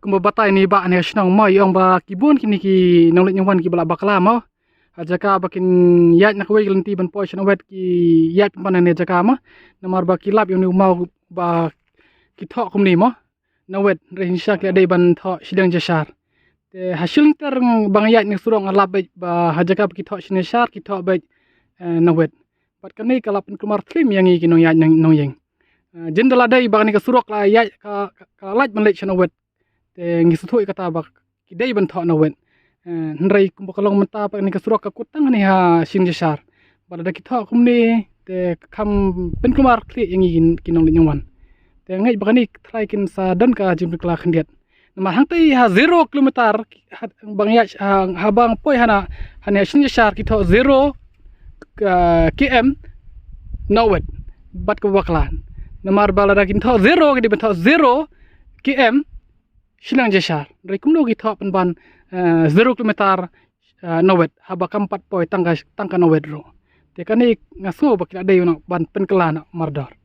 kumbabatay ni ba ni asnang mai ong ba kibun kini ki nonglet nywan ki bala bakla mo jaka bakin yat nak wei lenti ban po chana wet ki yat panan ne jaka ma namar ba kilap yung mau ba ki tho kumni mo na wet rehin syak dei ban tho sidang jasar te hasil ter bang yat ni surong alab ba hajaka ki tho sine sar ki tho ba na wet pat kani kalap kumar tlim yang ki nong yat nong yeng jendela dei bang ni ka surok la yat ka laj ban lech chana wet te ngisuthui kata bak ki dei ban tho na wet nrai kumbakalong menta pa ni kasurok ka kutang ni ha sin jasar bala da kitha kumni te kham pen kumar kli yang kinong linywan te ngai bakani try kin sa don ka jim kla khandiat nama hang tai ha 0 kilometer bang ya ha bang poi hana hanya sin jasar kitha 0 km nawet bat ko baklan namar bala da kin tho 0 ki ban tho 0 km silang jasar nrai kumno ki tho pan ban 0 kilometer nawet haba kampat poi tangka nawet ro te kani ngaso bakila dei ban pen kelana mardar